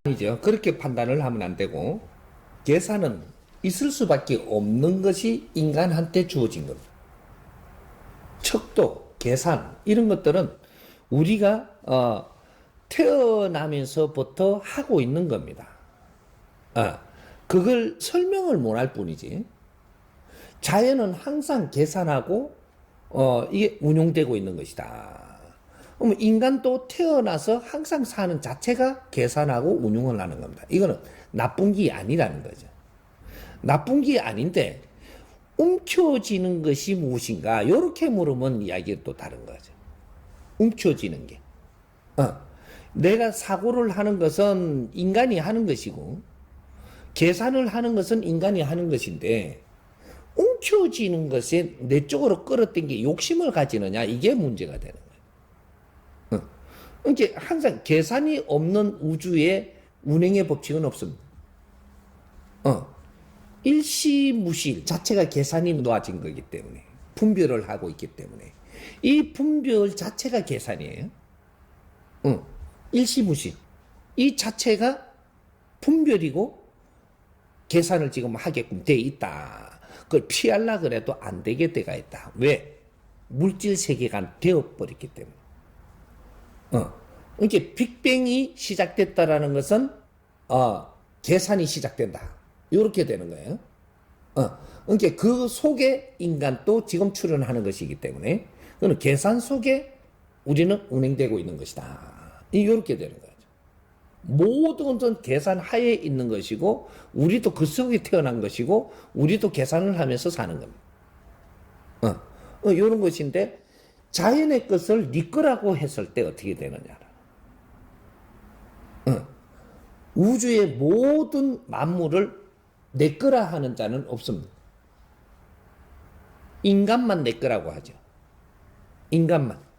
아니죠. 그렇게 판단을 하면 안 되고, 계산은 있을 수밖에 없는 것이 인간한테 주어진 겁니다. 척도, 계산, 이런 것들은 우리가 태어나면서부터 하고 있는 겁니다. 그걸 설명을 못 할 뿐이지. 자연은 항상 계산하고 이게 운용되고 있는 것이다. 그럼 인간도 태어나서 항상 사는 자체가 계산하고 운용을 하는 겁니다. 이거는 나쁜 게 아니라는 거죠. 나쁜 게 아닌데 움켜쥐는 것이 무엇인가? 이렇게 물으면 이야기가 또 다른 거죠. 움켜쥐는 게. 내가 사고를 하는 것은 인간이 하는 것이고 계산을 하는 것은 인간이 하는 것인데 움켜쥐는 것에 내 쪽으로 끌어당겨 욕심을 가지느냐, 이게 문제가 되는 거예요. 이게 항상 계산이 없는 우주의 운행의 법칙은 없습니다. 일시무실 자체가 계산이 놓아진 거기 때문에, 분별을 하고 있기 때문에 이 분별 자체가 계산이에요. 일시무실 이 자체가 분별이고 계산을 지금 하게끔 돼 있다. 그걸 피하려 그래도 안 되게 돼가 있다. 왜? 물질 세계가 되어버렸기 때문에. 이렇게 빅뱅이 시작됐다라는 것은 계산이 시작된다. 이렇게 되는 거예요. 그러니까 그 속에 인간도 지금 출현하는 것이기 때문에 그는 계산 속에 우리는 운행되고 있는 것이다. 이렇게 되는 거죠. 모든 것은 계산 하에 있는 것이고 우리도 그 속에 태어난 것이고 우리도 계산을 하면서 사는 겁니다. 이런 것인데 자연의 것을 네 거라고 했을 때 어떻게 되느냐. 우주의 모든 만물을 내 거라 하는 자는 없습니다. 인간만 내 거라고 하죠. 인간만.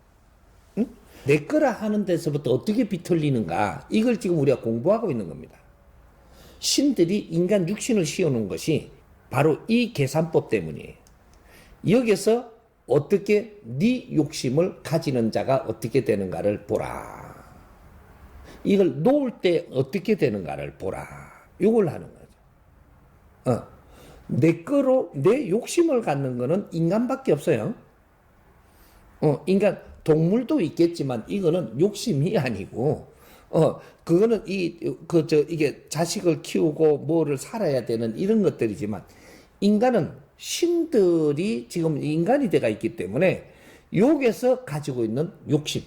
내 거라 하는 데서부터 어떻게 비틀리는가, 이걸 지금 우리가 공부하고 있는 겁니다. 신들이 인간 육신을 씌워놓은 것이 바로 이 계산법 때문이에요. 여기서 어떻게 네 욕심을 가지는 자가 어떻게 되는가를 보라. 이걸 놓을 때 어떻게 되는가를 보라. 이걸 하는 거죠. 내 거로 내 욕심을 갖는 거는 인간밖에 없어요. 인간 동물도 있겠지만 이거는 욕심이 아니고 그거는 이게 자식을 키우고 뭐를 살아야 되는 이런 것들이지만 인간은 신들이 지금 인간이 돼가 있기 때문에 여기서 가지고 있는 욕심,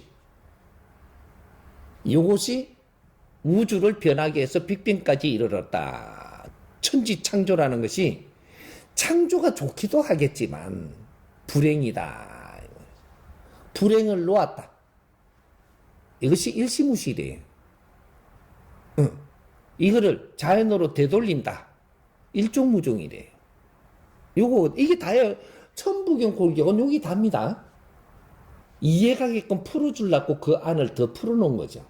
이것이 우주를 변하게 해서 빅뱅까지 이르렀다. 천지창조라는 것이 창조가 좋기도 하겠지만 불행이다. 불행을 놓았다. 이것이 일시무실이에요. 이거를 자연으로 되돌린다. 일종무종이래요. 이게 다예요. 천부경 골격은 여기 답니다. 이해가게끔 풀어주려고 그 안을 더 풀어놓은 거죠.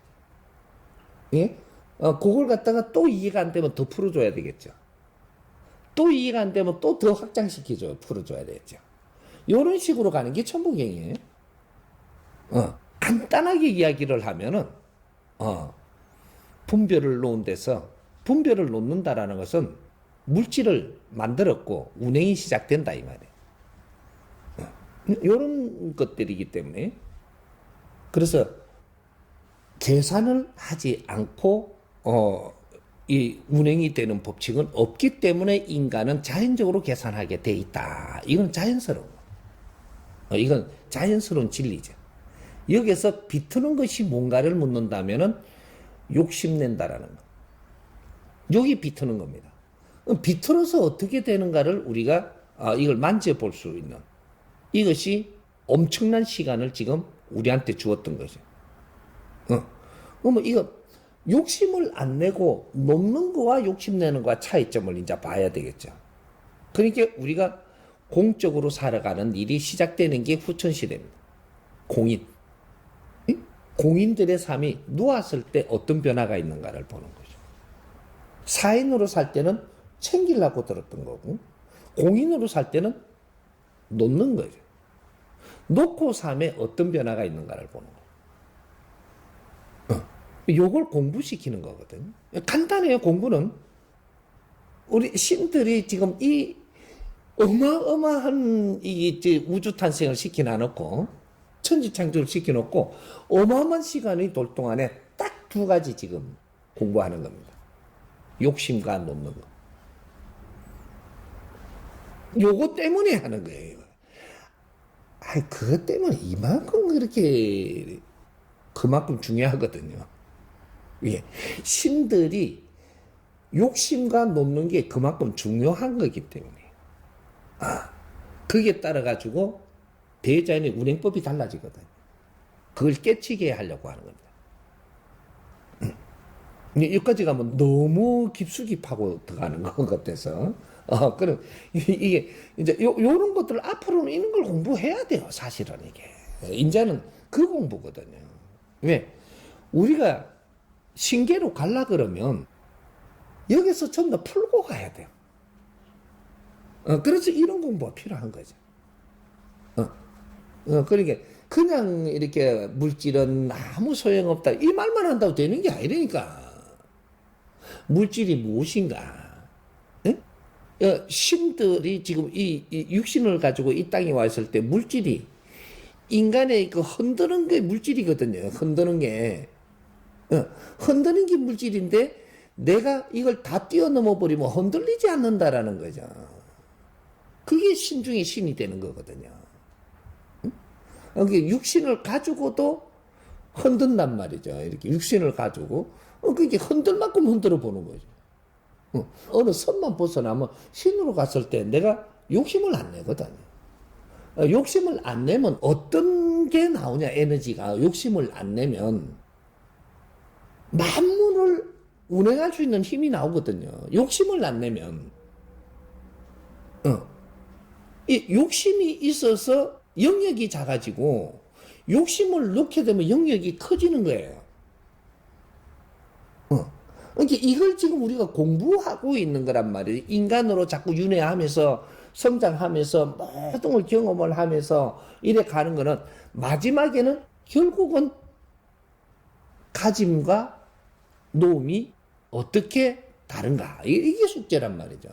예? 그걸 갖다가 또 이해가 안 되면 더 풀어줘야 되겠죠. 또 이해가 안 되면 또 더 확장시켜줘야, 풀어줘야 되겠죠. 이런 식으로 가는 게 천부경이에요. 간단하게 이야기를 하면은, 분별을 놓은 데서, 분별을 놓는다라는 것은 물질을 만들었고, 운행이 시작된다, 이 말이에요. 이런 것들이기 때문에, 그래서 계산을 하지 않고, 이 운행이 되는 법칙은 없기 때문에 인간은 자연적으로 계산하게 돼 있다. 이건 자연스러운 거. 이건 자연스러운 진리죠. 여기서 비트는 것이 뭔가를 묻는다면은 욕심낸다라는 거. 여기 비트는 겁니다. 비틀어서 어떻게 되는가를 우리가 이걸 만져볼 수 있는, 이것이 엄청난 시간을 지금 우리한테 주었던 거죠. 그러면 이거 욕심을 안 내고 놓는 거와 욕심내는 거와 차이점을 이제 봐야 되겠죠. 그러니까 우리가 공적으로 살아가는 일이 시작되는 게 후천시대입니다. 공인. 공인들의 삶이 누웠을 때 어떤 변화가 있는가를 보는 거죠. 사인으로 살 때는 챙기려고 들었던 거고, 공인으로 살 때는 놓는 거죠. 놓고 삶에 어떤 변화가 있는가를 보는 거예요. 요걸 공부시키는 거거든요. 간단해요, 공부는. 우리 신들이 지금 이 어마어마한 이 우주 탄생을 시켜놓고, 천지창조를 시켜놓고, 어마어마한 시간이 돌 동안에 딱 두 가지 지금 공부하는 겁니다. 욕심과 놓는 거. 요거 때문에 하는 거예요. 그것 때문에 이만큼 그만큼 중요하거든요. 예. 신들이 욕심과 놓는 게 그만큼 중요한 거기 때문에. 그게 따라가지고 대자연의 운행법이 달라지거든요. 그걸 깨치게 하려고 하는 겁니다. 여기까지 가면 너무 깊숙이 파고 들어가는 것 같아서. 그럼, 이게, 이제, 요런 것들 앞으로는 이런 걸 공부해야 돼요, 사실은 이게. 이제는 그 공부거든요. 왜? 우리가 신계로 갈라 그러면, 여기서 전부 다 풀고 가야 돼요. 그래서 이런 공부가 필요한 거죠. 그러니까, 그냥 이렇게 물질은 아무 소용없다. 이 말만 한다고 되는 게 아니라니까. 물질이 무엇인가? 네? 신들이 지금 이 육신을 가지고 이 땅에 와 있을 때 물질이 인간의 그 흔드는 게 물질이거든요. 흔드는 게. 흔드는 게 물질인데 내가 이걸 다 뛰어넘어 버리면 흔들리지 않는다라는 거죠. 그게 신 중에 신이 되는 거거든요. 육신을 가지고도 흔든단 말이죠. 이렇게 육신을 가지고 그게 흔들 만큼 흔들어 보는 거죠. 어느 선만 벗어나면 신으로 갔을 때 내가 욕심을 안 내거든요. 욕심을 안 내면 어떤 게 나오냐, 에너지가. 욕심을 안 내면 만물을 운행할 수 있는 힘이 나오거든요. 욕심을 안 내면. 이 욕심이 있어서 영역이 작아지고 욕심을 놓게 되면 영역이 커지는 거예요. 그러니까 이걸 지금 우리가 공부하고 있는 거란 말이에요. 인간으로 자꾸 윤회하면서 성장하면서 모든 걸 경험을 하면서 이래 가는 거는 마지막에는 결국은 가짐과 놓음이 어떻게 다른가. 이게 숙제란 말이죠.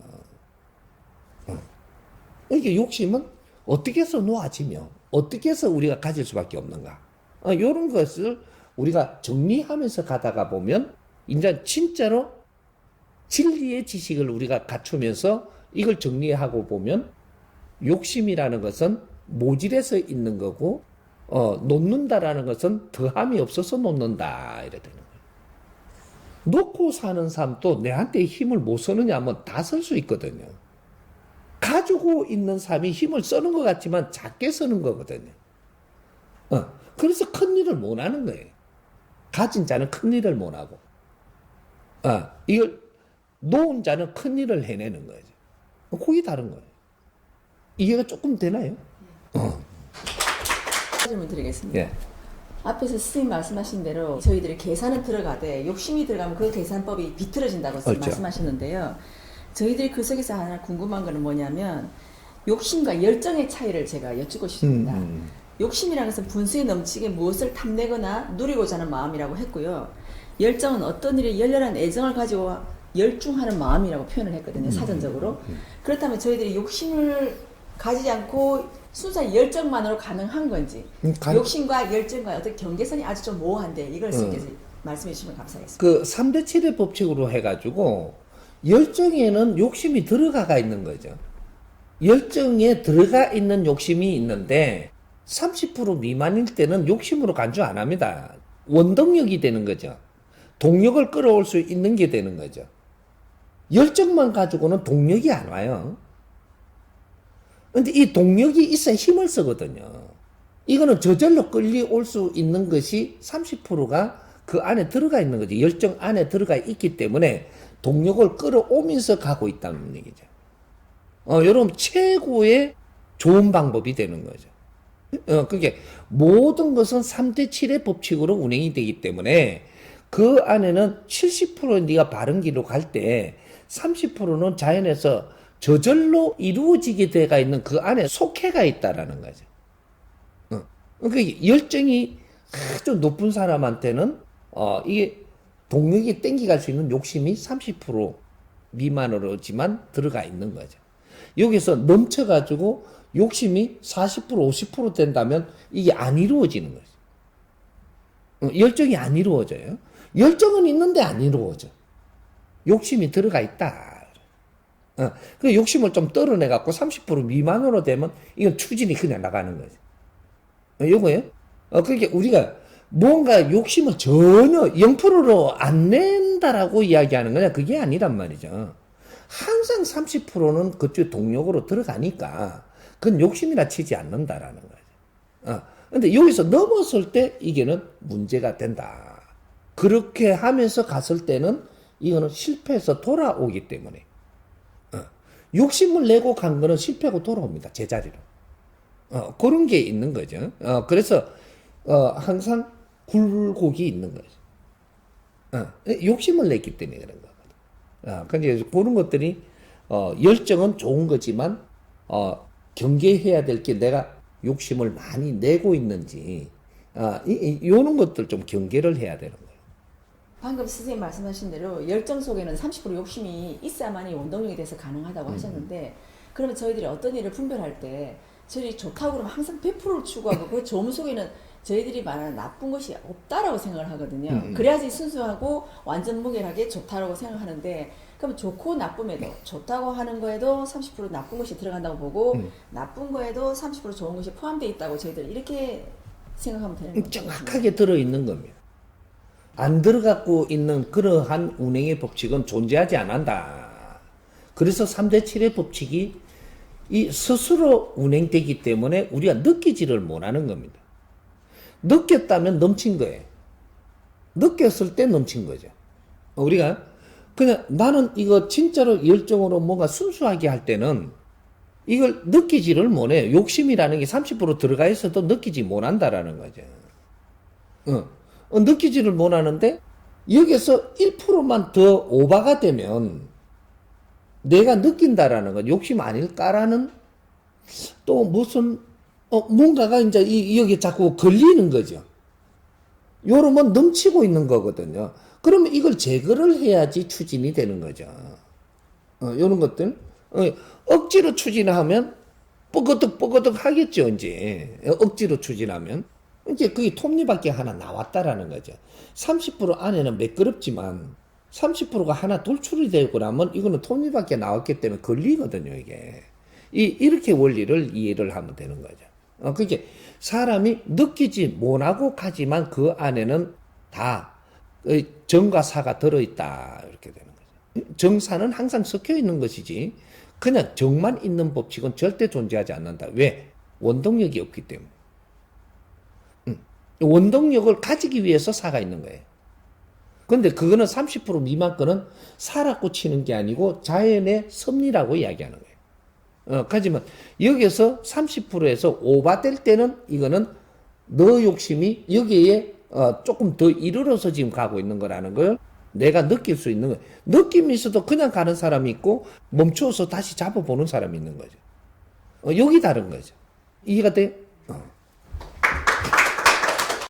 그러니까 욕심은 어떻게 해서 놓아지며 어떻게 해서 우리가 가질 수밖에 없는가. 이런 것을 우리가 정리하면서 가다가 보면 이제 진짜로 진리의 지식을 우리가 갖추면서 이걸 정리하고 보면 욕심이라는 것은 모질에서 있는 거고 놓는다라는 것은 더함이 없어서 놓는다 이래 되는 거예요. 놓고 사는 사람도 내한테 힘을 못 쓰느냐 하면 다 쓸 수 있거든요. 가지고 있는 사람이 힘을 쓰는 것 같지만 작게 쓰는 거거든요. 그래서 큰 일을 못 하는 거예요. 가진 자는 큰 일을 못 하고 이걸 놓은 자는 큰 일을 해내는 거죠. 그게 다른 거예요. 이해가 조금 되나요? 질문 드리겠습니다. 예. 앞에서 스님 말씀하신 대로 저희들이 계산은 들어가되 욕심이 들어가면 그 계산법이 비틀어진다고 그렇죠. 말씀하셨는데요. 저희들이 그 속에서 하나 궁금한 거는 뭐냐면 욕심과 열정의 차이를 제가 여쭙고 싶습니다. 욕심이라는 것은 분수에 넘치게 무엇을 탐내거나 누리고자 하는 마음이라고 했고요. 열정은 어떤 일에 열렬한 애정을 가지고 열중하는 마음이라고 표현을 했거든요. 사전적으로. 그렇다면 저희들이 욕심을 가지지 않고 순수한 열정만으로 가능한 건지 욕심과 열정과 어떤 경계선이 아주 좀 모호한데 이걸 스님께서 말씀해 주시면 감사하겠습니다. 그 3대 7의 법칙으로 해가지고 열정에는 욕심이 들어가 있는 거죠. 열정에 들어가 있는 욕심이 있는데 30% 미만일 때는 욕심으로 간주 안 합니다. 원동력이 되는 거죠. 동력을 끌어올 수 있는 게 되는 거죠. 열정만 가지고는 동력이 안 와요. 근데 이 동력이 있어야 힘을 쓰거든요. 이거는 저절로 끌려올 수 있는 것이 30%가 그 안에 들어가 있는 거죠. 열정 안에 들어가 있기 때문에 동력을 끌어오면서 가고 있다는 얘기죠. 여러분 최고의 좋은 방법이 되는 거죠. 그게 모든 것은 3대 7의 법칙으로 운행이 되기 때문에 그 안에는 70% 네가 바른 길로 갈 때 30%는 자연에서 저절로 이루어지게 돼가 있는 그 안에 속해가 있다라는 거죠. 그러니까 열정이 아주 높은 사람한테는 이게 동력이 땡겨갈 수 있는 욕심이 30% 미만으로지만 들어가 있는 거죠. 여기서 넘쳐가지고 욕심이 40% 50% 된다면 이게 안 이루어지는 거죠. 열정이 안 이루어져요. 열정은 있는데 안 이루어져. 욕심이 들어가 있다. 그 욕심을 좀 떨어내갖고 30% 미만으로 되면 이건 추진이 그냥 나가는 거죠. 요거예요. 그러니까 우리가 뭔가 욕심을 전혀 0%로 안 낸다라고 이야기하는 거냐? 그게 아니란 말이죠. 항상 30%는 그쪽 동력으로 들어가니까 그건 욕심이라 치지 않는다라는 거죠. 근데 여기서 넘었을 때 이게는 문제가 된다. 그렇게 하면서 갔을 때는 이거는 실패해서 돌아오기 때문에. 욕심을 내고 간 거는 실패하고 돌아옵니다. 제자리로. 그런 게 있는 거죠. 그래서, 항상 굴곡이 있는 거죠. 욕심을 냈기 때문에 그런 거거든. 근데 그런 것들이, 열정은 좋은 거지만, 경계해야 될 게 내가 욕심을 많이 내고 있는지, 요런 것들 좀 경계를 해야 되는 거예요. 방금 선생님 말씀하신 대로 열정 속에는 30% 욕심이 있어야만이 원동력이 돼서 가능하다고 하셨는데, 그러면 저희들이 어떤 일을 분별할 때 저희들이 좋다고 그러면 항상 100%를 추구하고 그 좋음 속에는 저희들이 말하는 나쁜 것이 없다라고 생각을 하거든요. 그래야지 순수하고 완전 무결하게 좋다라고 생각하는데, 그럼 좋고 나쁨에도 좋다고 하는 거에도 30% 나쁜 것이 들어간다고 보고 나쁜 거에도 30% 좋은 것이 포함되어 있다고 저희들 이렇게 생각하면 되는 거죠. 정확하게 들어있는 겁니다. 안 들어갖고 있는 그러한 운행의 법칙은 존재하지 않는다. 그래서 3대 7의 법칙이 이 스스로 운행되기 때문에 우리가 느끼지를 못하는 겁니다. 느꼈다면 넘친 거예요. 느꼈을 때 넘친 거죠. 우리가 그냥 나는 이거 진짜로 열정으로 뭔가 순수하게 할 때는 이걸 느끼지를 못해요. 욕심이라는 게 30% 들어가 있어도 느끼지 못한다라는 거죠. 느끼지를 못하는데 여기서 1%만 더 오바가 되면 내가 느낀다라는 건 욕심 아닐까라는 또 무슨 뭔가가 이제 여기 자꾸 걸리는 거죠. 요러면 넘치고 있는 거거든요. 그러면 이걸 제거를 해야지 추진이 되는 거죠. 요런 것들 억지로 추진하면 뻐거덕 하겠죠. 이제 억지로 추진하면 이제 그게 톱니바퀴 하나 나왔다라는 거죠. 30% 안에는 매끄럽지만 30%가 하나 돌출이 되고 나면 이거는 톱니바퀴 나왔기 때문에 걸리거든요. 이게 이렇게 원리를 이해를 하면 되는 거죠. 그게 사람이 느끼지 못하고 가지만 그 안에는 다 정과 사가 들어있다 이렇게 되는 거죠. 정사는 항상 섞여 있는 것이지 그냥 정만 있는 법칙은 절대 존재하지 않는다. 왜? 원동력이 없기 때문에. 원동력을 가지기 위해서 사가 있는 거예요. 근데 그거는 30% 미만 거는 사라고 치는 게 아니고 자연의 섭리라고 이야기하는 거예요. 하지만 여기서 30%에서 오바될 때는 이거는 너 욕심이 여기에 조금 더 이르러서 지금 가고 있는 거라는 걸 내가 느낄 수 있는 거예요. 느낌이 있어도 그냥 가는 사람이 있고 멈춰서 다시 잡아보는 사람이 있는 거죠. 여기 다른 거죠. 이해가 돼?